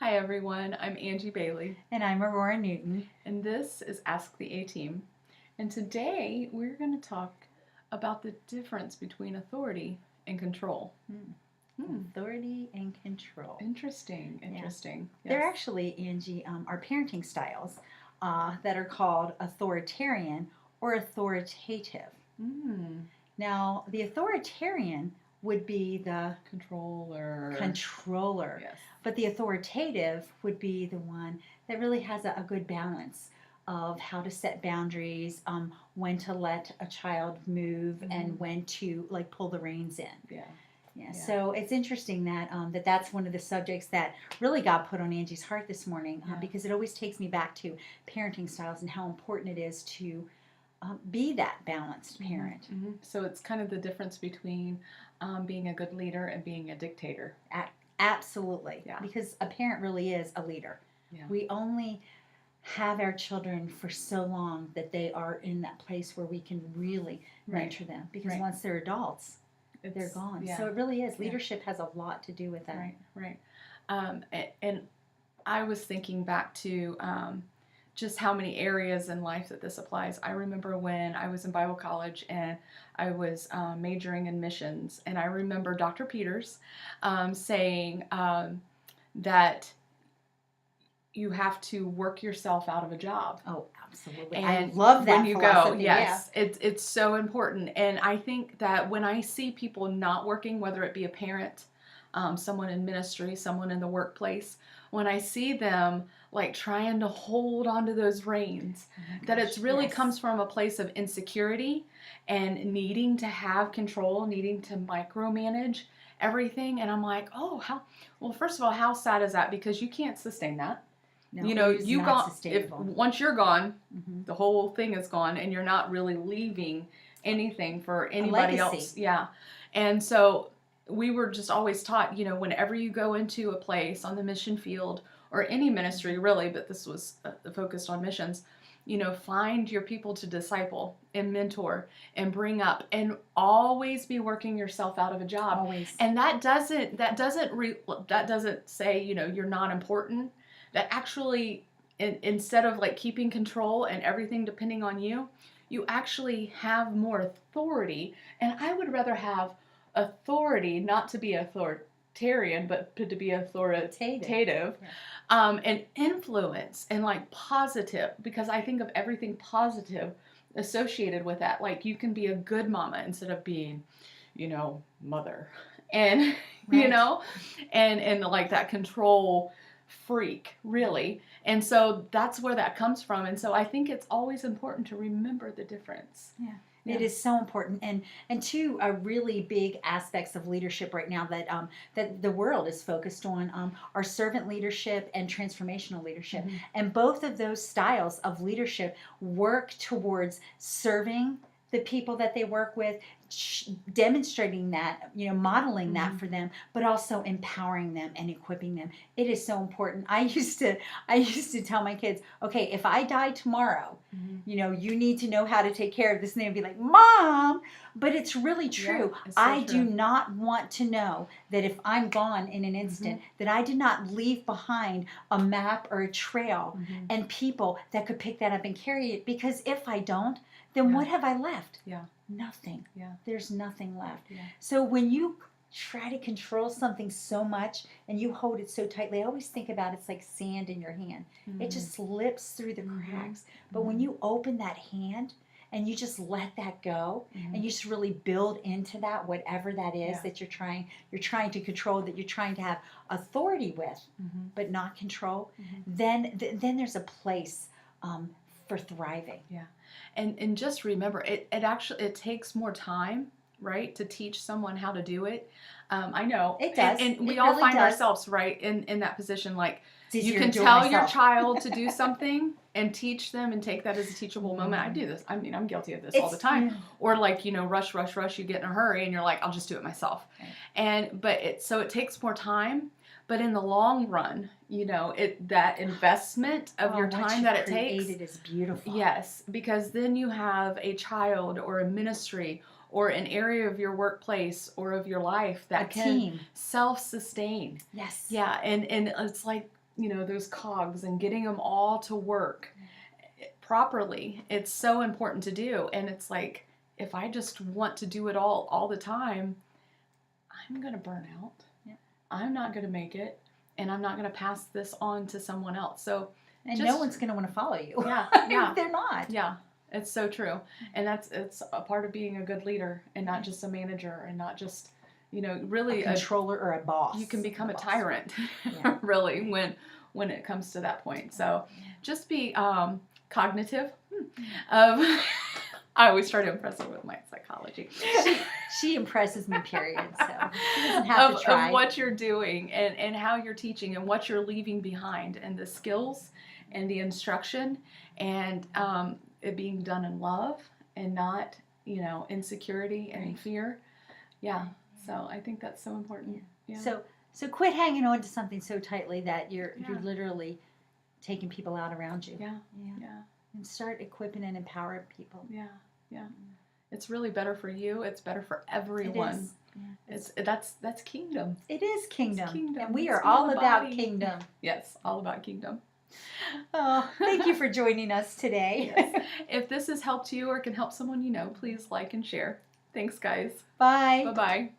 Hi everyone, I'm Angie Bailey, And I'm Aurora Newton. and this is Ask the A-Team. And today we're going to talk about the difference between authority and control. Authority and control. Interesting. Yes. They're actually, Angie, our parenting styles that are called authoritarian or authoritative. Mm. Now, the authoritarian would be the controller, Yes. but the authoritative would be the one that really has a good balance of how to set boundaries, when to let a child move, and when to pull the reins in. Yeah. So it's interesting that that's one of the subjects that really got put on Angie's heart this morning, because it always takes me back to parenting styles and how important it is to be that balanced parent. Mm-hmm. So it's kind of the difference between being a good leader and being a dictator. Absolutely. Yeah. Because a parent really is a leader. Yeah. We only have our children for so long that they are in that place where we can really mentor them, because once they're adults, they're gone. Yeah. So it really is. Leadership has a lot to do with that. Right. And I was thinking back to just how many areas in life that this applies. I remember when I was in Bible college and I was majoring in missions, and I remember Dr. Peters saying that you have to work yourself out of a job. Oh, absolutely. And I love that when you philosophy. go, yes, it's so important. And I think that when I see people not working, whether it be a parent, someone in ministry, someone in the workplace, when I see them trying to hold onto those reins, that it's really comes from a place of insecurity and needing to have control, needing to micromanage everything. And I'm like, first of all, how sad is that? Because you can't sustain that. No, you got once you're gone, the whole thing is gone, and you're not really leaving anything for anybody else. Yeah. And so we were just always taught, whenever you go into a place on the mission field or any ministry really, but this was focused on missions, find your people to disciple and mentor and bring up, and always be working yourself out of a job. Always. And that doesn't say, you're not important. That actually, instead of keeping control and everything depending on you, you actually have more authority. And I would rather have authority, not to be authoritarian, but to be authoritative, and influence and positive, because I think of everything positive associated with that. You can be a good mama instead of being, mother, and and that control freak, really. And so that's where that comes from. And so I think it's always important to remember the difference. Yeah. It is so important, and two really big aspects of leadership right now that that the world is focused on are servant leadership and transformational leadership. And both of those styles of leadership work towards serving the people that they work with, demonstrating that, modeling that for them, but also empowering them and equipping them. It is so important. I used to tell my kids, okay, if I die tomorrow, you need to know how to take care of this. And they'd be like, Mom, but it's really true. Yeah, it's so I true. do not want to know that if I'm gone in an instant, that I did not leave behind a map or a trail and people that could pick that up and carry it. Because if I don't, then what have I left? Yeah. Nothing. Yeah. There's nothing left. Yeah. So when you try to control something so much and you hold it so tightly, I always think about it's like sand in your hand. It just slips through the cracks. But when you open that hand and you just let that go, and you just really build into that, whatever that is that you're trying to control, that you're trying to have authority with, but not control, then there's a place for thriving. Yeah. And just remember, it takes more time, right, to teach someone how to do it. I know it does, and we all find ourselves right in that position. You can tell your child to do something and teach them and take that as a teachable moment. I do this. I mean, I'm guilty of this all the time. Or rush. You get in a hurry and you're like, I'll just do it myself. Right. So it takes more time. But in the long run, that investment of your time that it takes is beautiful. Yes, because then you have a child or a ministry or an area of your workplace or of your life that can self-sustain. Yes. Yeah, and it's like those cogs and getting them all to work properly. It's so important to do. And it's like, if I just want to do it all the time, I'm going to burn out. Yeah. I'm not going to make it, and I'm not going to pass this on to someone else. So, And just, no one's going to want to follow you. Yeah, yeah. They're not. Yeah, it's so true. And it's a part of being a good leader, and not just a manager, and not just, really A controller or a boss. you can become a boss. tyrant, Yeah. really, when it comes to that point. So just be cognitive of, I always try to impress her with my psychology. She impresses me, period. So she doesn't have to try. Of what you're doing and how you're teaching and what you're leaving behind, and the skills and the instruction, and it being done in love and not, insecurity and Right. fear. Yeah. So I think that's so important. Yeah. So quit hanging on to something so tightly that you're Yeah. literally taking people out around you. Yeah. Yeah. Yeah. And start equipping and empowering people. Yeah. Yeah. It's really better for you. It's better for everyone. It is. That's kingdom. It is kingdom. kingdom. And we It's are in all the about body. kingdom. Yes, all about kingdom. Oh, thank you for joining us today. Yes. If this has helped you or can help someone please like and share. Thanks, guys. Bye. Bye-bye.